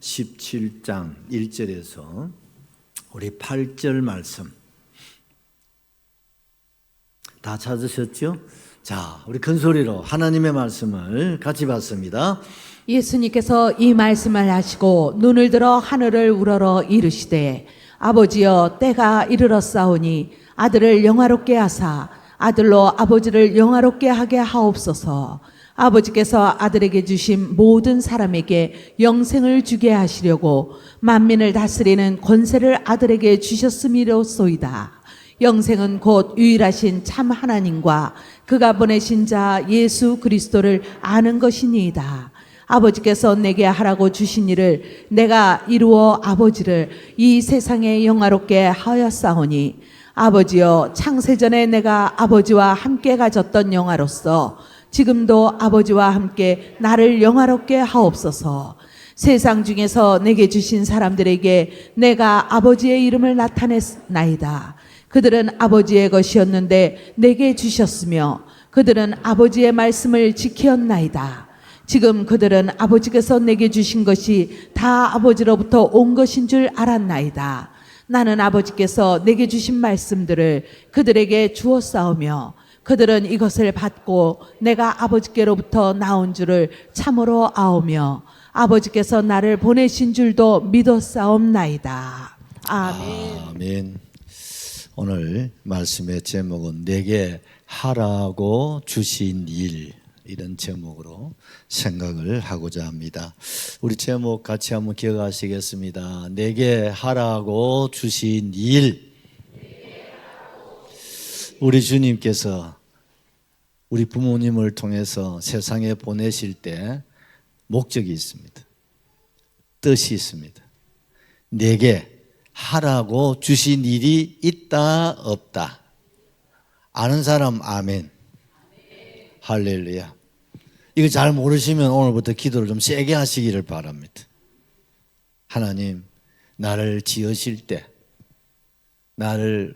17장 1절에서 우리 8절 말씀 다 찾으셨죠? 자, 우리 큰 소리로 하나님의 말씀을 같이 봤습니다. 예수님께서 이 말씀을 하시고 눈을 들어 하늘을 우러러 이르시되 아버지여 때가 이르렀사오니 아들을 영화롭게 하사 아들로 아버지를 영화롭게 하게 하옵소서. 아버지께서 아들에게 주신 모든 사람에게 영생을 주게 하시려고 만민을 다스리는 권세를 아들에게 주셨음이로소이다. 영생은 곧 유일하신 참 하나님과 그가 보내신 자 예수 그리스도를 아는 것이니이다. 아버지께서 내게 하라고 주신 일을 내가 이루어 아버지를 이 세상에 영화롭게 하였사오니 아버지여 창세전에 내가 아버지와 함께 가졌던 영화로서 지금도 아버지와 함께 나를 영화롭게 하옵소서. 세상 중에서 내게 주신 사람들에게 내가 아버지의 이름을 나타냈나이다. 그들은 아버지의 것이었는데 내게 주셨으며 그들은 아버지의 말씀을 지켰나이다. 지금 그들은 아버지께서 내게 주신 것이 다 아버지로부터 온 것인 줄 알았나이다. 나는 아버지께서 내게 주신 말씀들을 그들에게 주었사오며 그들은 이것을 받고 내가 아버지께로부터 나온 줄을 참으로 아오며 아버지께서 나를 보내신 줄도 믿었사옵나이다. 아멘. 아멘. 오늘 말씀의 제목은 내게 하라고 주신 일, 이런 제목으로 생각을 하고자 합니다. 우리 제목 같이 한번 기억하시겠습니다. 내게 하라고 주신 일. 우리 주님께서 우리 부모님을 통해서 세상에 보내실 때 목적이 있습니다. 뜻이 있습니다. 내게 하라고 주신 일이 있다 없다. 아는 사람 아멘. 할렐루야. 이거 잘 모르시면 오늘부터 기도를 좀 세게 하시기를 바랍니다. 하나님, 나를 지으실 때, 나를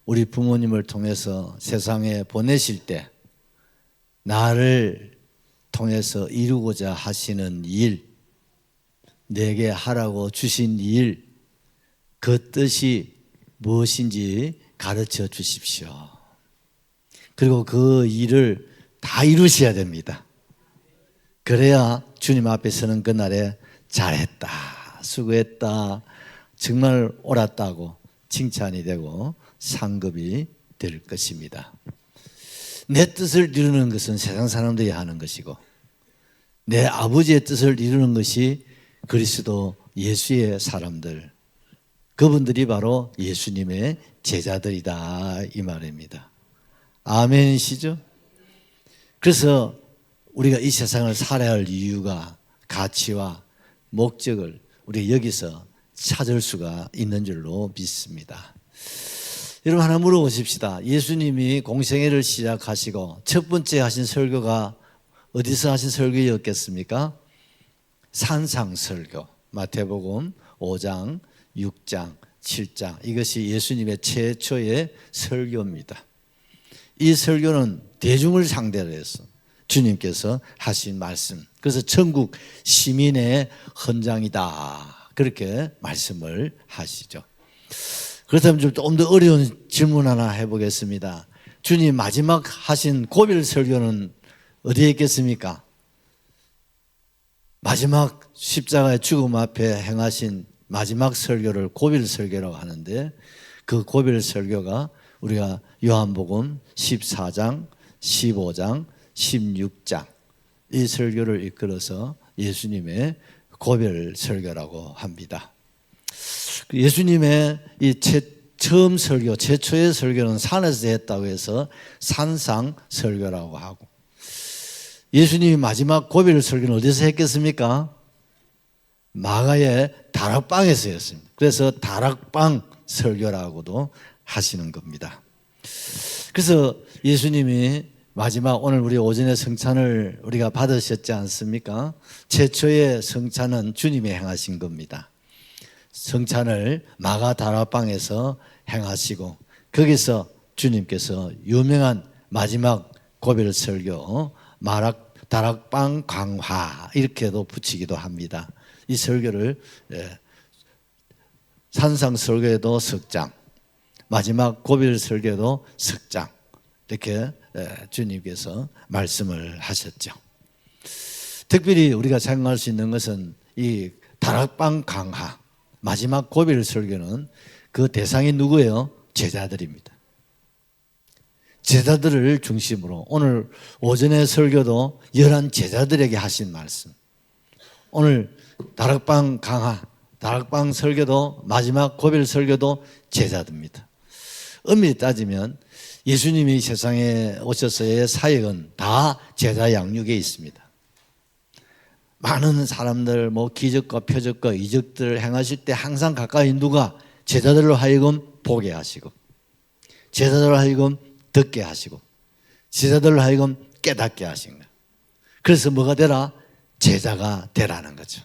우리 부모님을 통해서 세상에 보내실 때, 나를 통해서 이루고자 하시는 일, 내게 하라고 주신 일, 그 뜻이 무엇인지 가르쳐 주십시오. 그리고 그 일을 다 이루셔야 됩니다. 그래야 주님 앞에 서는 그날에 잘했다, 수고했다, 정말 옳았다고 칭찬이 되고 상급이 될 것입니다. 내 뜻을 이루는 것은 세상 사람들이 하는 것이고 내 아버지의 뜻을 이루는 것이 그리스도 예수의 사람들, 그분들이 바로 예수님의 제자들이다, 이 말입니다. 아멘이시죠? 그래서 우리가 이 세상을 살아야 할 이유가, 가치와 목적을 우리가 여기서 찾을 수가 있는 줄로 믿습니다. 여러분, 하나 물어보십시다. 예수님이 공생애를 시작하시고 첫 번째 하신 설교가 어디서 하신 설교였겠습니까? 산상설교, 마태복음 5장, 6장, 7장, 이것이 예수님의 최초의 설교입니다. 이 설교는 대중을 상대로 해서 주님께서 하신 말씀, 그래서 천국 시민의 헌장이다, 그렇게 말씀을 하시죠. 그렇다면 좀 더 어려운 질문 하나 해보겠습니다. 주님 마지막 하신 고별 설교는 어디에 있겠습니까? 마지막 십자가의 죽음 앞에 행하신 마지막 설교를 고별 설교라고 하는데, 그 고별 설교가 우리가 요한복음 14장, 15장, 16장 이 설교를 이끌어서 예수님의 고별 설교라고 합니다. 예수님의 이 처음 설교, 최초의 설교는 산에서 했다고 해서 산상 설교라고 하고, 예수님이 마지막 고별 설교는 어디서 했겠습니까? 마가의 다락방에서 했습니다. 그래서 다락방 설교라고도 하시는 겁니다. 그래서 예수님이 마지막 오늘 우리 오전에 성찬을 우리가 받으셨지 않습니까? 최초의 성찬은 주님이 행하신 겁니다. 성찬을 마가 다락방에서 행하시고 거기서 주님께서 유명한 마지막 고별 설교 다락방 강화 이렇게도 붙이기도 합니다. 이 설교를 산상 설교에도 석장, 마지막 고별 설교도 석장 이렇게 주님께서 말씀을 하셨죠. 특별히 우리가 생각할 수 있는 것은 이 다락방 강화 마지막 고별 설교는 그 대상이 누구예요? 제자들입니다. 제자들을 중심으로 오늘 오전의 설교도 11 제자들에게 하신 말씀, 오늘 다락방 강화, 다락방 설교도 마지막 고별 설교도 제자들입니다. 엄밀히 따지면 예수님이 세상에 오셔서의 사역은 다 제자 양육에 있습니다. 많은 사람들 기적과 표적과 이적들을 행하실 때 항상 가까이 누가 제자들로 하여금 보게 하시고 제자들로 하여금 듣게 하시고 제자들로 하여금 깨닫게 하신 거예요. 그래서 뭐가 되라? 제자가 되라는 거죠.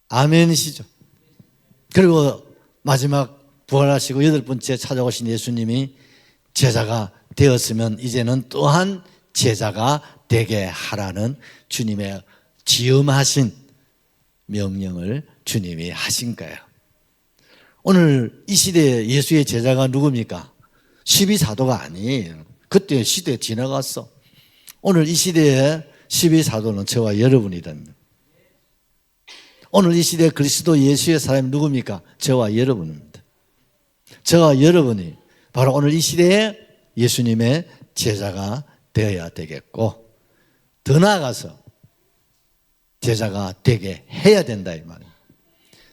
아멘이시죠? 그리고 마지막 부활하시고 8번째 찾아오신 예수님이 제자가 되었으면 이제는 또한 제자가 되게 하라는 주님의 지엄하신 명령을 주님이 하신 거예요. 오늘 이 시대에 예수의 제자가 누굽니까? 12사도가 아니에요. 그때 시대 지나갔어. 오늘 이 시대에 12사도는 저와 여러분이랍니다. 오늘 이 시대에 그리스도 예수의 사람이 누굽니까? 저와 여러분입니다. 저와 여러분이 바로 오늘 이 시대에 예수님의 제자가 되어야 되겠고, 더 나아가서 제자가 되게 해야 된다 이 말이에요.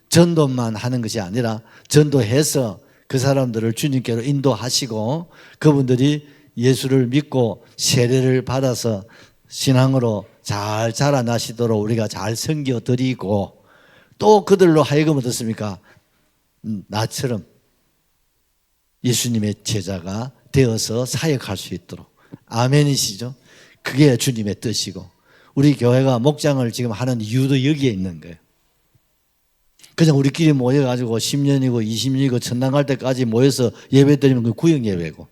전도만 하는 것이 아니라 전도해서 그 사람들을 주님께로 인도하시고 그분들이 예수를 믿고 세례를 받아서 신앙으로 잘 자라나시도록 우리가 잘 섬겨드리고, 또 그들로 하여금 어떻습니까? 나처럼 예수님의 제자가 되어서 사역할 수 있도록. 아멘이시죠? 그게 주님의 뜻이고, 우리 교회가 목장을 지금 하는 이유도 여기에 있는 거예요. 그냥 우리끼리 모여가지고 10년이고 20년이고 천당 갈 때까지 모여서 예배 드리면 그 구역 예배고,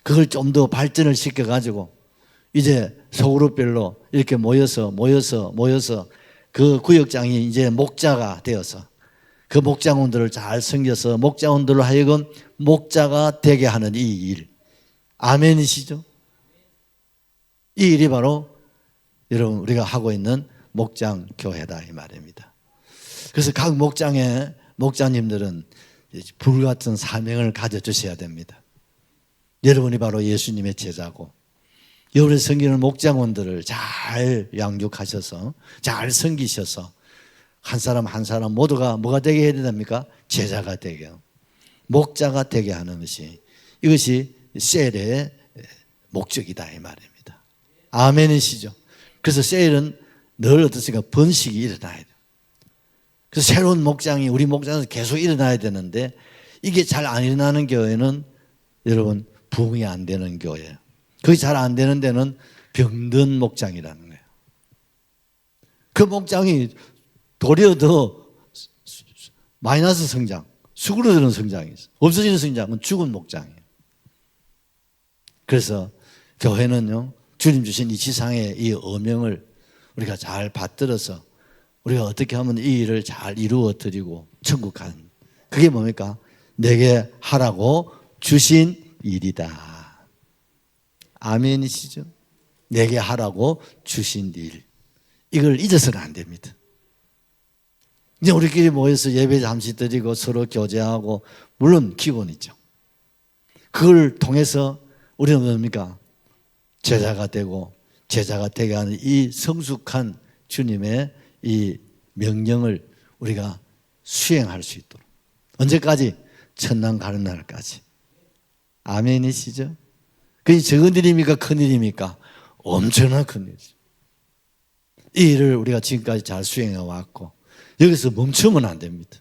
그걸 좀 더 발전을 시켜가지고 이제 소그룹별로 이렇게 모여서 그 구역장이 이제 목자가 되어서 그 목장원들을 잘 섬겨서 목장원들로 하여금 목자가 되게 하는 이 일. 아멘이시죠? 이 일이 바로 여러분 우리가 하고 있는 목장 교회다 이 말입니다. 그래서 각 목장의 목자님들은 불같은 사명을 가져주셔야 됩니다. 여러분이 바로 예수님의 제자고, 여러분의 섬기는 목장원들을 잘 양육하셔서 잘 섬기셔서 한 사람 한 사람 모두가 뭐가 되게 해야 됩니까? 제자가 되게, 목자가 되게 하는 것이, 이것이 셀의 목적이다 이 말입니다. 아멘이시죠? 그래서 셀은 늘 어떻습니까? 번식이 일어나야 돼요. 그래서 새로운 목장이 우리 목장에서 계속 일어나야 되는데, 이게 잘 안 일어나는 교회는 여러분 부흥이 안 되는 교회예요. 그게 잘 안 되는 데는 병든 목장이라는 거예요. 그 목장이 도리어 더 마이너스 성장, 수그러드는 성장이 있어요. 없어지는 성장은 죽은 목장이에요. 그래서 교회는요, 주님 주신 이 지상의 이 어명을 우리가 잘 받들어서 우리가 어떻게 하면 이 일을 잘 이루어 드리고 천국 가는, 그게 뭡니까? 내게 하라고 주신 일이다. 아멘이시죠? 내게 하라고 주신 일, 이걸 잊어서는 안 됩니다. 이제 우리끼리 모여서 예배 잠시 드리고 서로 교제하고, 물론 기본이죠. 그걸 통해서 우리는 뭡니까? 제자가 되고 제자가 되게 하는 이 성숙한 주님의 이 명령을 우리가 수행할 수 있도록. 언제까지? 천당 가는 날까지. 아멘이시죠? 그게 적은 일입니까? 큰 일입니까? 엄청난 큰 일이죠. 이 일을 우리가 지금까지 잘 수행해 왔고, 여기서 멈추면 안 됩니다.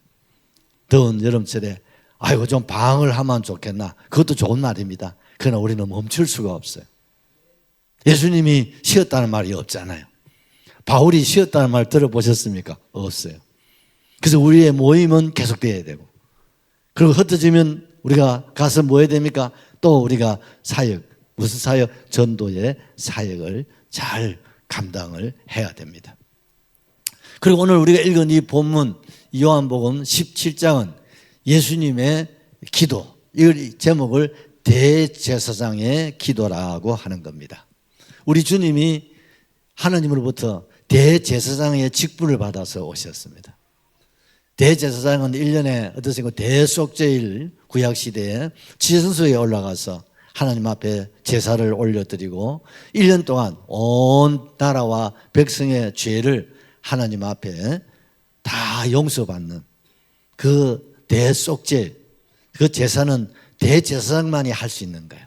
더운 여름철에 아이고 좀 방황을 하면 좋겠나, 그것도 좋은 말입니다. 그러나 우리는 멈출 수가 없어요. 예수님이 쉬었다는 말이 없잖아요. 바울이 쉬었다는 말 들어보셨습니까? 없어요. 그래서 우리의 모임은 계속돼야 되고, 그리고 흩어지면 우리가 가서 뭐 해야 됩니까? 또 우리가 사역, 무슨 사역? 전도의 사역을 잘 감당을 해야 됩니다. 그리고 오늘 우리가 읽은 이 본문 요한복음 17장은 예수님의 기도, 이 제목을 대제사장의 기도라고 하는 겁니다. 우리 주님이 하나님으로부터 대제사장의 직분을 받아서 오셨습니다. 대제사장은 1년에 어떻습니까? 대속죄일 구약시대에 지성소에 올라가서 하나님 앞에 제사를 올려드리고 1년 동안 온 나라와 백성의 죄를 하나님 앞에 다 용서받는 그 대속죄, 그 제사는 대제사장만이 할 수 있는 거예요.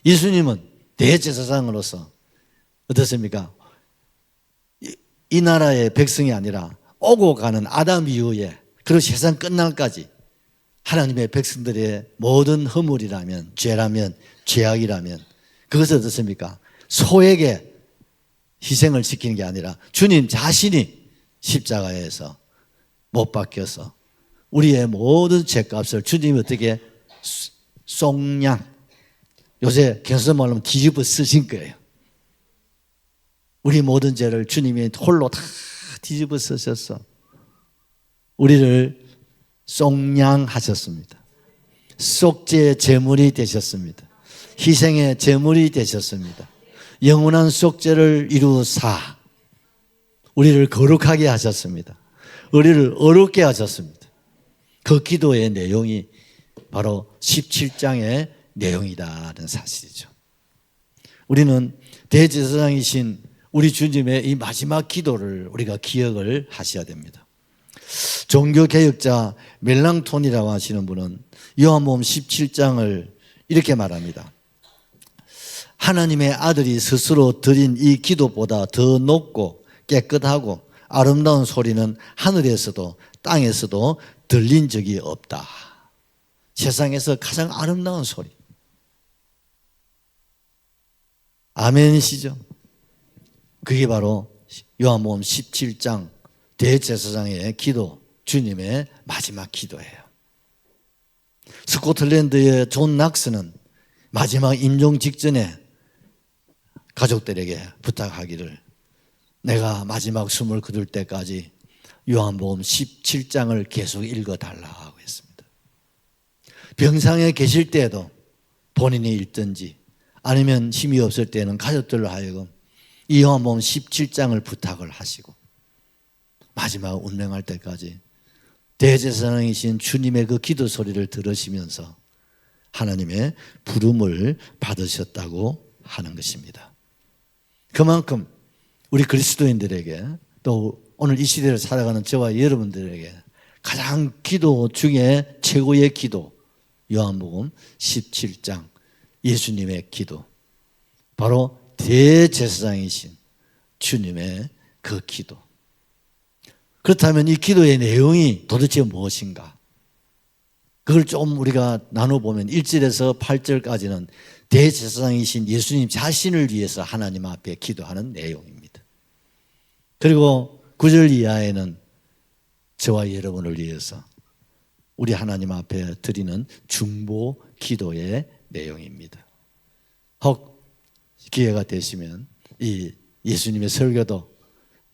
예수님은 대제사장으로서 어떻습니까? 이 나라의 백성이 아니라 오고 가는 아담 이후에 그리고 세상 끝날까지 하나님의 백성들의 모든 허물이라면, 죄라면, 죄악이라면 그것을 어떻습니까? 소에게 희생을 시키는 게 아니라 주님 자신이 십자가에서 못 박혀서 우리의 모든 죄값을 주님이 어떻게 쏙냥, 요새 경선 말로 뒤집어 쓰신 거예요. 우리 모든 죄를 주님이 홀로 다 뒤집어 쓰셔서 우리를 쏙냥하셨습니다. 속죄의 제물이 되셨습니다. 희생의 제물이 되셨습니다. 영원한 속죄를 이루사 우리를 거룩하게 하셨습니다. 우리를 어렵게 하셨습니다. 그 기도의 내용이 바로 17장의 내용이다는 사실이죠. 우리는 대제사장이신 우리 주님의 이 마지막 기도를 우리가 기억을 하셔야 됩니다. 종교개혁자 멜랑톤이라고 하시는 분은 요한복음 17장을 이렇게 말합니다. 하나님의 아들이 스스로 드린 이 기도보다 더 높고 깨끗하고 아름다운 소리는 하늘에서도 땅에서도 들린 적이 없다. 세상에서 가장 아름다운 소리. 아멘이시죠? 그게 바로 요한복음 17장 대제사장의 기도, 주님의 마지막 기도예요. 스코틀랜드의 존 낙스는 마지막 임종 직전에 가족들에게 부탁하기를 내가 마지막 숨을 거둘 때까지 요한복음 17장을 계속 읽어달라고 했습니다. 병상에 계실 때에도 본인이 읽든지 아니면 힘이 없을 때는 가족들로 하여금 이 요한복음 17장을 부탁을 하시고 마지막 운명할 때까지 대제사장이신 주님의 그 기도 소리를 들으시면서 하나님의 부름을 받으셨다고 하는 것입니다. 그만큼 우리 그리스도인들에게 또 오늘 이 시대를 살아가는 저와 여러분들에게 가장 기도 중에 최고의 기도 요한복음 17장 예수님의 기도 바로 대제사장이신 주님의 그 기도. 그렇다면 이 기도의 내용이 도대체 무엇인가? 그걸 좀 우리가 나눠보면 1절에서 8절까지는 대제사장이신 예수님 자신을 위해서 하나님 앞에 기도하는 내용입니다. 그리고 9절 이하에는 저와 여러분을 위해서 우리 하나님 앞에 드리는 중보 기도의 내용입니다. 혹 기회가 되시면 이 예수님의 설교도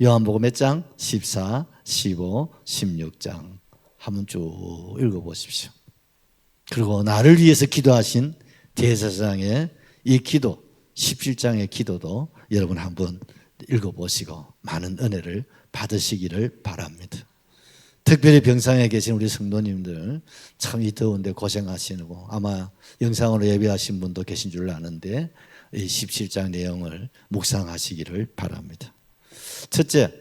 요한복음 몇 장? 14, 15, 16장 한번 쭉 읽어보십시오. 그리고 나를 위해서 기도하신 대제사장의 이 기도 17장의 기도도 여러분 한번 읽어보시고 많은 은혜를 받으시기를 바랍니다. 특별히 병상에 계신 우리 성도님들 참 이 더운데 고생하시고 아마 영상으로 예배하신 분도 계신 줄 아는데 이 17장 내용을 묵상하시기를 바랍니다. 첫째,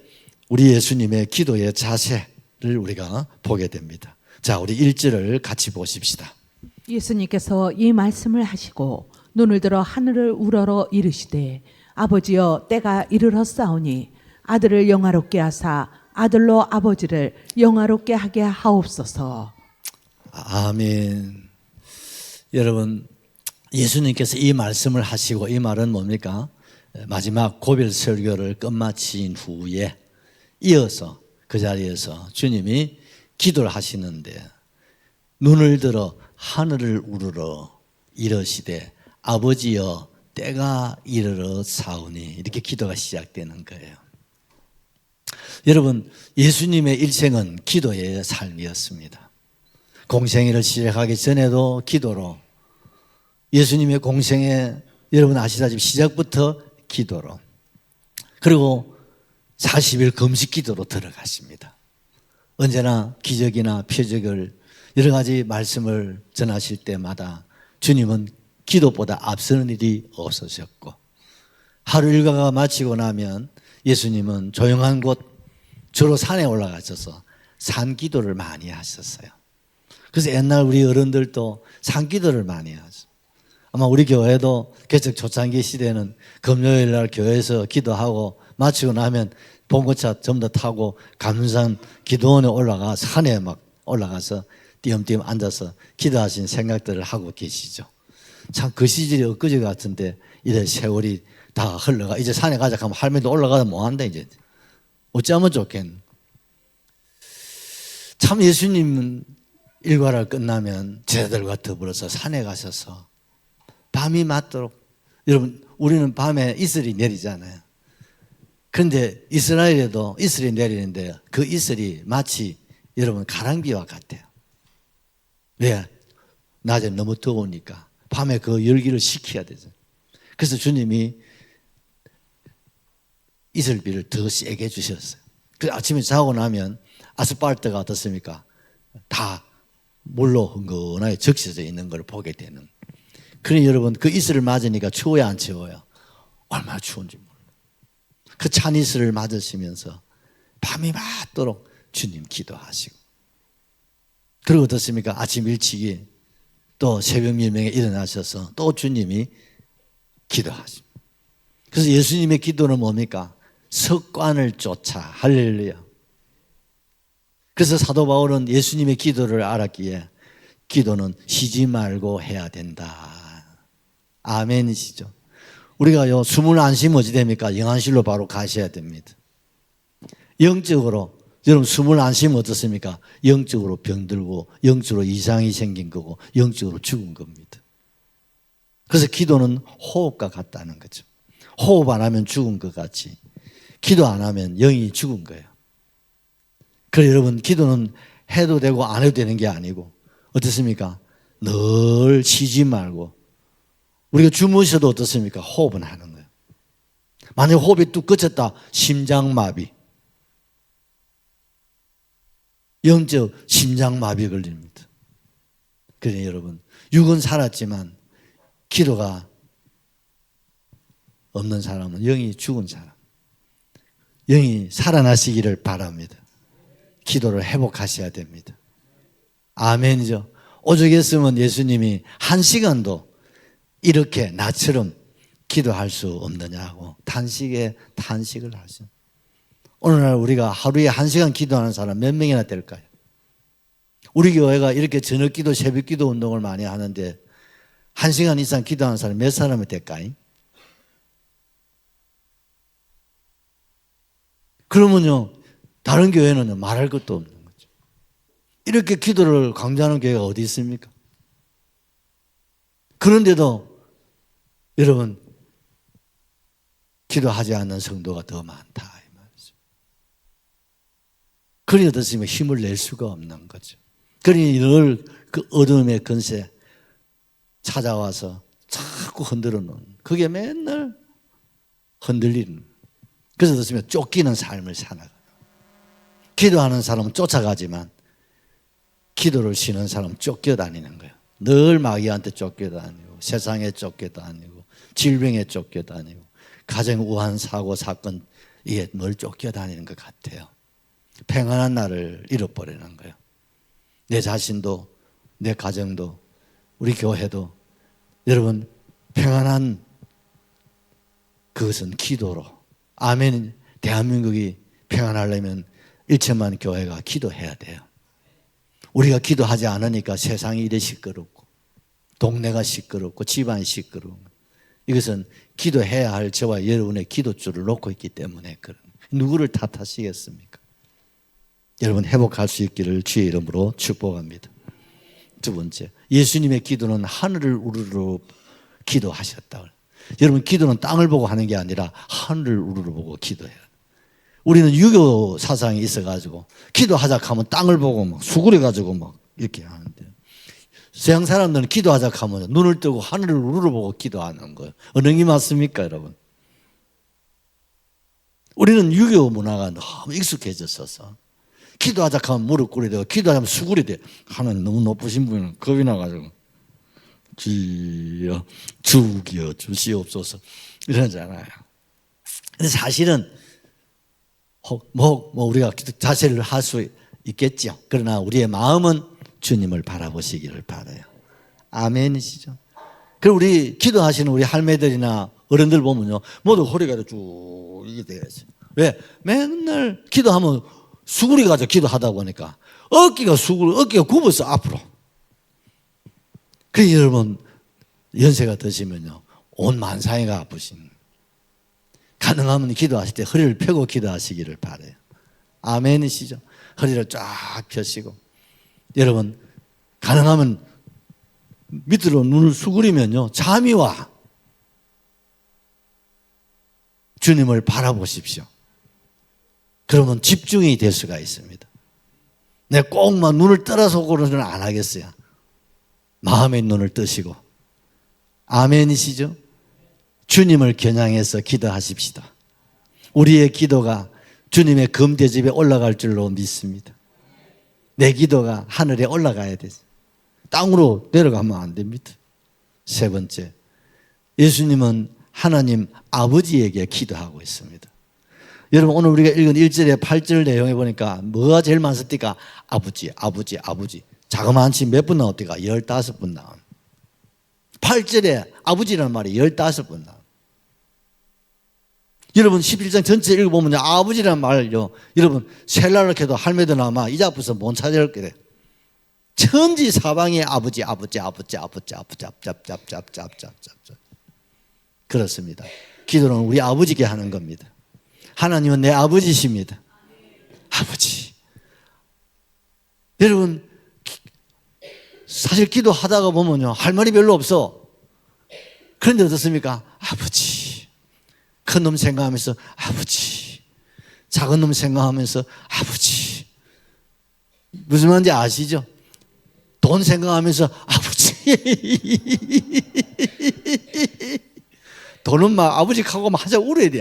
우리 예수님의 기도의 자세를 우리가 보게 됩니다. 자, 우리 1절을 같이 보십시다. 예수님께서 이 말씀을 하시고 눈을 들어 하늘을 우러러 이르시되 아버지여 때가 이르렀사오니 아들을 영화롭게 하사 아들로 아버지를 영화롭게 하게 하옵소서. 아멘. 여러분 예수님께서 이 말씀을 하시고 이 말은 뭡니까? 마지막 고별 설교를 끝마친 후에 이어서 그 자리에서 주님이 기도를 하시는데 눈을 들어 하늘을 우러러 이르시되 아버지여 때가 이르러 사오니 이렇게 기도가 시작되는 거예요. 여러분, 예수님의 일생은 기도의 삶이었습니다. 공생애를 시작하기 전에도 기도로, 예수님의 공생애 여러분 아시다시피 시작부터 기도로, 그리고 40일 금식 기도로 들어갔습니다. 언제나 기적이나 표적을 여러 가지 말씀을 전하실 때마다 주님은 기도보다 앞서는 일이 없으셨고, 하루 일과가 마치고 나면 예수님은 조용한 곳 주로 산에 올라가셔서 산 기도를 많이 하셨어요. 그래서 옛날 우리 어른들도 산 기도를 많이 하죠. 아마 우리 교회도 개척 초창기 시대는 금요일 날 교회에서 기도하고 마치고 나면 봉고차 전부 다 타고 감산 기도원에 올라가 산에 막 올라가서 띄엄띄엄 앉아서 기도하신 생각들을 하고 계시죠. 참 그 시절이 엊그제 같은데 이래 세월이 다 흘러가. 이제 산에 가자 하면 할머니도 올라가다 뭐한다 이제. 어쩌면 좋겠노. 참 예수님은 일과를 끝나면 제자들과 더불어서 산에 가셔서 밤이 맞도록, 여러분 우리는 밤에 이슬이 내리잖아요. 그런데 이스라엘에도 이슬이 내리는데 그 이슬이 마치 여러분 가랑비와 같아요. 왜? 낮에 너무 더우니까 밤에 그 열기를 식혀야 되죠. 그래서 주님이 이슬비를 더 세게 주셨어요. 그 아침에 자고 나면 아스팔트가 어떻습니까? 다 물로 흥건하게 적셔져 있는 걸 보게 되는. 그러니 여러분 그 이슬을 맞으니까 추워야 안 추워요? 얼마나 추운지 몰라요. 그 찬 이슬을 맞으시면서 밤이 맞도록 주님 기도하시고, 그리고 어떻습니까? 아침 일찍이 또 새벽 밀명에 일어나셔서 또 주님이 기도하십니다. 그래서 예수님의 기도는 뭡니까? 습관을 쫓아. 할렐루야. 그래서 사도 바울은 예수님의 기도를 알았기에 기도는 쉬지 말고 해야 된다. 아멘이시죠? 우리가 숨을 안 쉬면 어찌 됩니까? 영안실로 바로 가셔야 됩니다. 영적으로 여러분 숨을 안 쉬면 어떻습니까? 영적으로 병들고 영적으로 이상이 생긴 거고 영적으로 죽은 겁니다. 그래서 기도는 호흡과 같다는 거죠. 호흡 안 하면 죽은 것 같이 기도 안 하면 영이 죽은 거예요. 그래서 여러분 기도는 해도 되고 안 해도 되는 게 아니고 어떻습니까? 늘 쉬지 말고, 우리가 주무셔도 어떻습니까? 호흡은 하는 거예요. 만약 호흡이 뚝 끊겼다, 심장마비, 영적 심장마비 걸립니다. 그래서 여러분 육은 살았지만 기도가 없는 사람은 영이 죽은 사람, 영이 살아나시기를 바랍니다. 기도를 회복하셔야 됩니다. 아멘이죠. 오죽했으면 예수님이 1시간도 이렇게 나처럼 기도할 수 없느냐고 탄식을 하죠. 오늘날 우리가 하루에 1시간 기도하는 사람 몇 명이나 될까요? 우리 교회가 이렇게 저녁 기도, 새벽 기도 운동을 많이 하는데 1시간 이상 기도하는 사람 몇 사람이 될까요? 그러면요, 다른 교회는 말할 것도 없는 거죠. 이렇게 기도를 강조하는 교회가 어디 있습니까? 그런데도 여러분 기도하지 않는 성도가 더 많다 이 말이죠. 그러니 어떻습니까? 힘을 낼 수가 없는 거죠. 그러니 늘 그 어둠의 근세 찾아와서 자꾸 흔들어 놓는, 그게 맨날 흔들리는. 그래서 어떻습니까? 쫓기는 삶을 살아가요. 기도하는 사람은 쫓아가지만 기도를 쉬는 사람은 쫓겨다니는 거예요. 늘 마귀한테 쫓겨다니고 세상에 쫓겨다니고 질병에 쫓겨다니고 가정 우한 사고 사건, 이게 늘 쫓겨다니는 것 같아요. 평안한 날을 잃어버리는 거예요. 내 자신도 내 가정도 우리 교회도 여러분 평안한 그것은 기도로. 아멘. 대한민국이 평안하려면 1천만 교회가 기도해야 돼요. 우리가 기도하지 않으니까 세상이 이래 시끄럽고 동네가 시끄럽고 집안이 시끄러운 거예요. 이것은 기도해야 할 저와 여러분의 기도줄을 놓고 있기 때문에 그런, 누구를 탓하시겠습니까? 여러분 회복할 수 있기를 주의 이름으로 축복합니다. 두 번째, 예수님의 기도는 하늘을 우러러 기도하셨다. 여러분 기도는 땅을 보고 하는 게 아니라 하늘을 우러러 보고 기도해요. 우리는 유교 사상이 있어가지고 기도하자 하면 땅을 보고 막 수그려가지고 막 이렇게 하는데, 서양 사람들은 기도하자 하면 눈을 뜨고 하늘을 우러러보고 기도하는 거예요. 어느 게 맞습니까, 여러분? 우리는 유교 문화가 너무 익숙해졌어서 기도하자 하면 무릎 꿇어야 기도하자면 수그려야 돼. 하나님 너무 높으신 분은 겁이 나가지고 주여 죽여 주시옵소서 이러잖아요. 근데 사실은 우리가 자세를 할 수 있겠죠. 그러나 우리의 마음은 주님을 바라보시기를 바라요. 아멘이시죠. 그리고 우리 기도하시는 우리 할매들이나 어른들 보면요, 모두 허리가 쭉 이게 돼야지. 왜? 맨날 기도하면 수그리 가지고 기도하다 보니까 어깨가 굽었어 앞으로. 그래서 여러분 연세가 드시면요, 온 만상이가 아프신. 가능하면 기도하실 때 허리를 펴고 기도하시기를 바라요. 아멘이시죠. 허리를 쫙 펴시고, 여러분 가능하면 밑으로 눈을 수그리면요 잠이 와. 주님을 바라보십시오. 그러면 집중이 될 수가 있습니다. 내가 꼭만 눈을 떠라서 그러지는 안 하겠어요. 마음의 눈을 뜨시고. 아멘이시죠. 주님을 겨냥해서 기도하십시다. 우리의 기도가 주님의 금대접에 올라갈 줄로 믿습니다. 내 기도가 하늘에 올라가야 되죠. 땅으로 내려가면 안 됩니다. 세 번째, 예수님은 하나님 아버지에게 기도하고 있습니다. 여러분 오늘 우리가 읽은 1절에 8절 내용에 보니까 뭐가 제일 많습니까? 아버지. 자그마치 몇 분 나옵니까? 15분 나옵니다. 8절에 아버지라는 말이 15번 나옵니다. 여러분 11장 전체 읽어보면 아버지라는 말을요, 여러분 셀라를 해도 할매들 아마 이 앞에서 못 찾을 거예요. 천지 사방에 아버지. 그렇습니다. 기도는 우리 아버지께 하는 겁니다. 하나님은 내 아버지십니다. 아버지. 여러분 사실 기도하다가 보면요 할 말이 별로 없어. 그런데 어떻습니까? 아버지. 큰 놈 생각하면서 아버지. 작은 놈 생각하면서 아버지. 무슨 말인지 아시죠? 돈 생각하면서 아버지. 돈은 막 아버지 하고 막 하자 울어야 돼.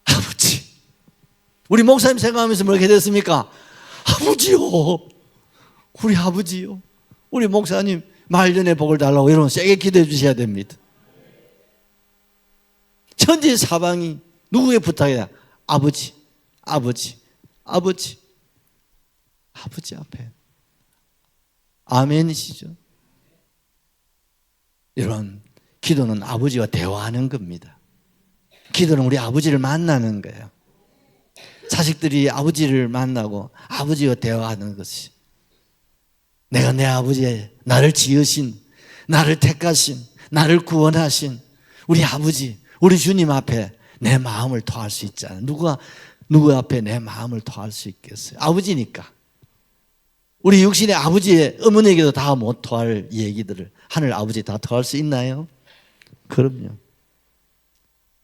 아버지. 우리 목사님 생각하면서 뭐게 됐습니까? 아버지요. 우리 아버지요. 우리 목사님 말년에 복을 달라고 여러분 세게 기도해 주셔야 됩니다. 천지 사방이 누구의 부탁이야? 아버지 앞에. 아멘이시죠? 여러분 기도는 아버지와 대화하는 겁니다. 기도는 우리 아버지를 만나는 거예요. 자식들이 아버지를 만나고 아버지와 대화하는 것이, 내가 내 아버지의 나를 지으신, 나를 택하신, 나를 구원하신 우리 아버지, 우리 주님 앞에 내 마음을 토할 수 있잖아요. 누구 앞에 내 마음을 토할 수 있겠어요? 아버지니까. 우리 육신의 아버지의 어머니에게도 다 못 토할 얘기들을 하늘 아버지 다 토할 수 있나요? 그럼요.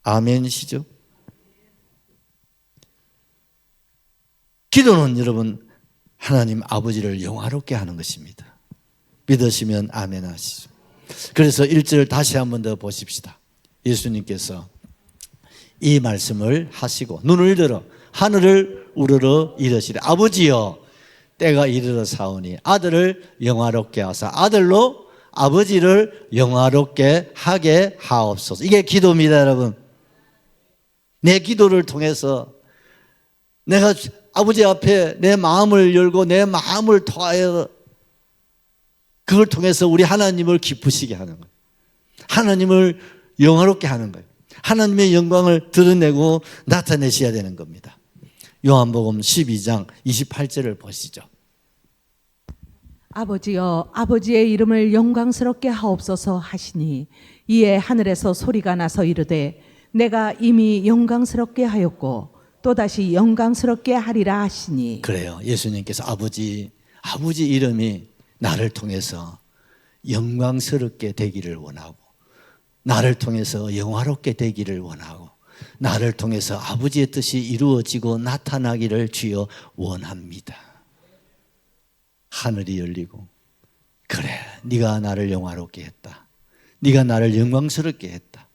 아멘이시죠? 기도는 여러분 하나님 아버지를 영화롭게 하는 것입니다. 믿으시면 아멘 하시죠. 그래서 1절 다시 한 번 더 보십시다. 예수님께서 이 말씀을 하시고 눈을 들어 하늘을 우러러 이르시되 아버지여 때가 이르러 사오니 아들을 영화롭게 하사 아들로 아버지를 영화롭게 하게 하옵소서. 이게 기도입니다, 여러분. 내 기도를 통해서 내가 아버지 앞에 내 마음을 열고 내 마음을 토하여 그걸 통해서 우리 하나님을 기쁘시게 하는 거예요. 하나님을 영화롭게 하는 거예요. 하나님의 영광을 드러내고 나타내셔야 되는 겁니다. 요한복음 12장 28절을 보시죠. 아버지여 아버지의 이름을 영광스럽게 하옵소서 하시니 이에 하늘에서 소리가 나서 이르되 내가 이미 영광스럽게 하였고 또다시 영광스럽게 하리라 하시니. 그래요. 예수님께서 아버지 이름이 나를 통해서 영광스럽게 되기를 원하고 나를 통해서 영화롭게 되기를 원하고 나를 통해서 아버지의 뜻이 이루어지고 나타나기를 주여 원합니다. 하늘이 열리고 그래 네가 나를 영화롭게 했다. 네가 나를 영광스럽게 했다.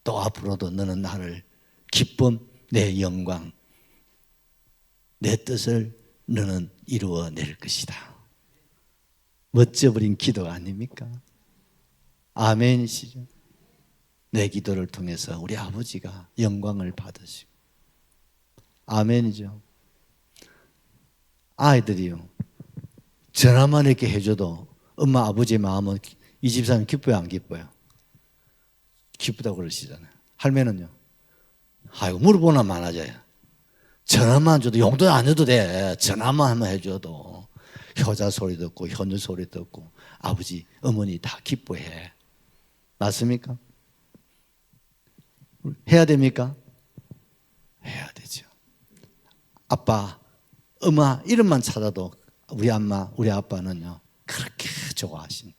또 앞으로도 너는 나를 기쁨, 내 영광, 내 뜻을 너는 이루어낼 것이다. 멋져버린 기도가 아닙니까? 아멘이시죠? 내 기도를 통해서 우리 아버지가 영광을 받으시고 아멘이죠. 아이들이요 전화만 이렇게 해줘도 엄마 아버지의 마음은 이 집사람 기뻐요 안 기뻐요? 기쁘다고 그러시잖아요. 할매는요 아이고 물어보나 많아져요. 전화만 줘도 용돈 안 줘도 돼. 전화만 한번 해줘도 효자 소리 듣고 현주 소리 듣고 아버지 어머니 다 기뻐해. 맞습니까? 해야 됩니까? 해야 되죠. 아빠, 엄마 이름만 찾아도 우리 엄마, 우리 아빠는요 그렇게 좋아하신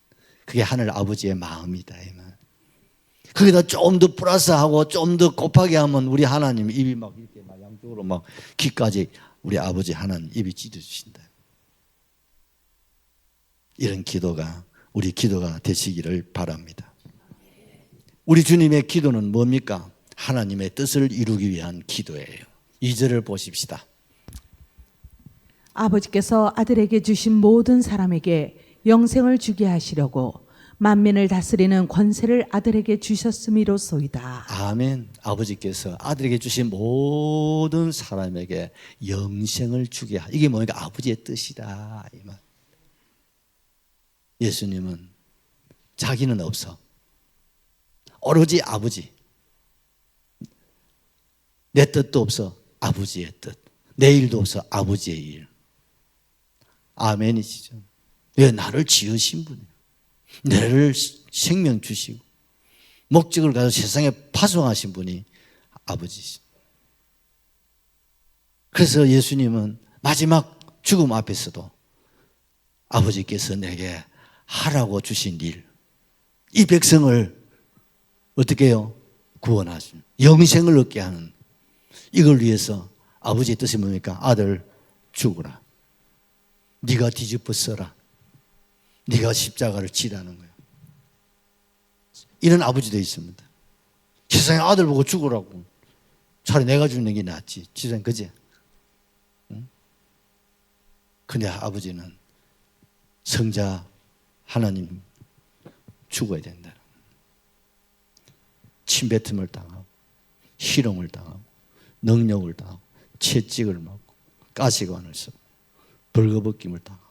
그게 하늘 아버지의 마음이다 이 말. 거기다 좀 더 플러스하고 좀 더 곱하게 하면 우리 하나님 입이 막 이렇게 막 양쪽으로 막 귀까지 우리 아버지 하나님 입이 찢어주신다. 이런 기도가 우리 기도가 되시기를 바랍니다. 우리 주님의 기도는 뭡니까? 하나님의 뜻을 이루기 위한 기도예요. 2절을 보십시다. 아버지께서 아들에게 주신 모든 사람에게 영생을 주게 하시려고 만민을 다스리는 권세를 아들에게 주셨음이로소이다. 아멘. 아버지께서 아들에게 주신 모든 사람에게 영생을 주게 하. 이게 뭐니까 아버지의 뜻이다 이 말. 예수님은 자기는 없어. 오로지 아버지. 내 뜻도 없어. 아버지의 뜻. 내 일도 없어. 아버지의 일. 아멘이시죠. 왜 나를 지으신 분이에요. 너를 생명 주시고 목적을 가지고 세상에 파송하신 분이 아버지시죠. 그래서 예수님은 마지막 죽음 앞에서도 아버지께서 내게 하라고 주신 일, 이 백성을 어떻게 해요? 구원하신 영생을 얻게 하는 이걸 위해서 아버지의 뜻이 뭡니까? 아들 죽으라. 네가 뒤집어 써라. 네가 십자가를 지라는 거예요. 이런 아버지도 있습니다. 세상에 아들 보고 죽으라고. 차라리 내가 죽는 게 낫지. 지상 그지? 응? 근데 아버지는 성자 하나님 죽어야 된다. 침뱉음을 당하고 희롱을 당하고 능력을 당하고 채찍을 맞고 가시관을 쓰고 벌거벗김을 당하고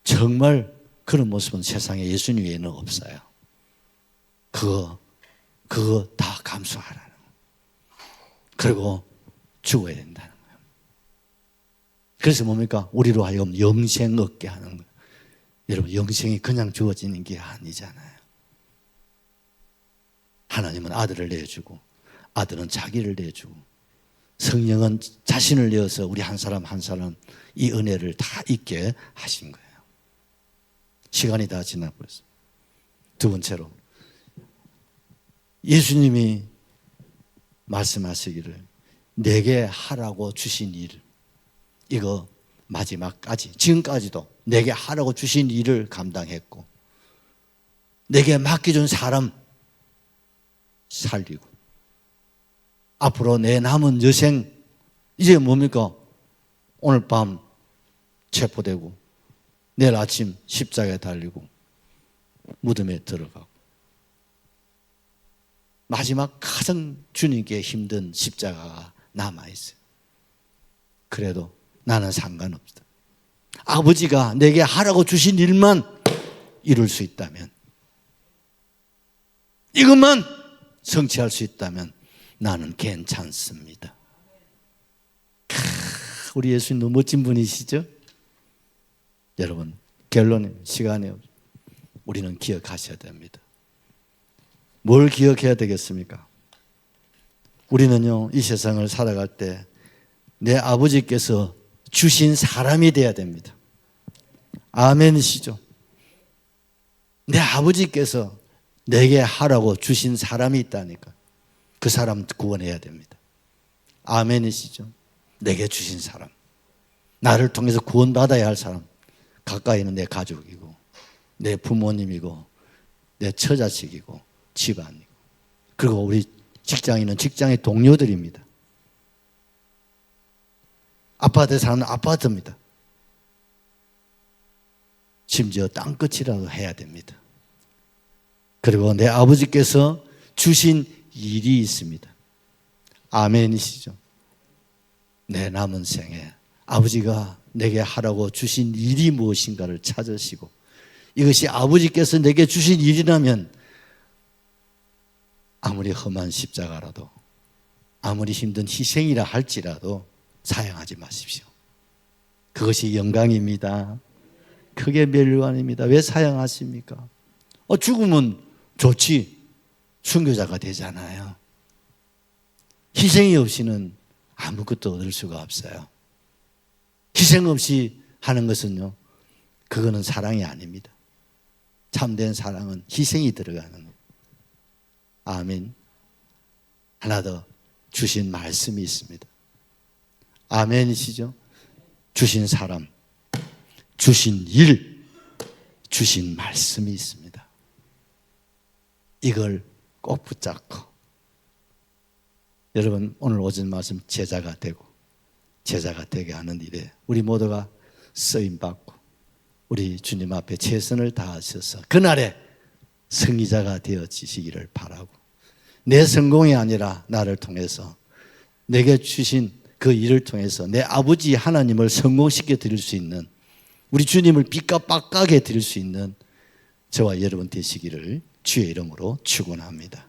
정말 그런 모습은 세상에 예수님 외에는 없어요. 그거 다 감수하라는 거예요. 그리고 죽어야 된다는 거예요. 그래서 뭡니까? 우리로 하여금 영생 얻게 하는 거예요. 여러분 영생이 그냥 주어지는 게 아니잖아요. 하나님은 아들을 내주고 아들은 자기를 내주고 성령은 자신을 내어서 우리 한 사람 한 사람 이 은혜를 다 있게 하신 거예요. 시간이 다 지나버렸어요. 두 번째로 예수님이 말씀하시기를 내게 하라고 주신 일 이거 마지막까지 지금까지도 내게 하라고 주신 일을 감당했고 내게 맡겨준 사람 살리고 앞으로 내 남은 여생 이제 뭡니까? 오늘 밤 체포되고 내일 아침 십자가에 달리고 무덤에 들어가고 마지막 가장 주님께 힘든 십자가가 남아있어요. 그래도 나는 상관없다. 아버지가 내게 하라고 주신 일만 이룰 수 있다면 이것만 성취할 수 있다면 나는 괜찮습니다. 우리 예수님 너무 멋진 분이시죠? 여러분 결론은 시간이 없어요. 우리는 기억하셔야 됩니다. 뭘 기억해야 되겠습니까? 우리는요 이 세상을 살아갈 때 내 아버지께서 주신 사람이 돼야 됩니다. 아멘이시죠? 내 아버지께서 내게 하라고 주신 사람이 있다니까. 그 사람 구원해야 됩니다. 아멘이시죠? 내게 주신 사람, 나를 통해서 구원받아야 할 사람, 가까이 있는 내 가족이고 내 부모님이고 내 처자식이고 집안이고, 그리고 우리 직장인은 직장의 동료들입니다. 아파트에 사는 아파트입니다. 심지어 땅끝이라도 해야 됩니다. 그리고 내 아버지께서 주신 일이 있습니다. 아멘이시죠? 내 남은 생에 아버지가 내게 하라고 주신 일이 무엇인가를 찾으시고, 이것이 아버지께서 내게 주신 일이라면 아무리 험한 십자가라도, 아무리 힘든 희생이라 할지라도 사양하지 마십시오. 그것이 영광입니다. 크게 멸관입니다. 왜 사양하십니까? 죽으면 좋지. 순교자가 되잖아요. 희생이 없이는 아무것도 얻을 수가 없어요. 희생 없이 하는 것은요, 그거는 사랑이 아닙니다. 참된 사랑은 희생이 들어가는 거예요. 아멘. 하나 더 주신 말씀이 있습니다. 아멘이시죠? 주신 사람, 주신 일, 주신 말씀이 있습니다. 이걸 꼭 붙잡고 여러분, 오늘 오전 말씀 제자가 되고 제자가 되게 하는 일에 우리 모두가 쓰임받고 우리 주님 앞에 최선을 다하셔서 그날에 승리자가 되어지시기를 바라고, 내 성공이 아니라 나를 통해서 내게 주신 그 일을 통해서 내 아버지 하나님을 성공시켜 드릴 수 있는, 우리 주님을 빛과 빡가게 드릴 수 있는 저와 여러분 되시기를 주의 이름으로 축원합니다.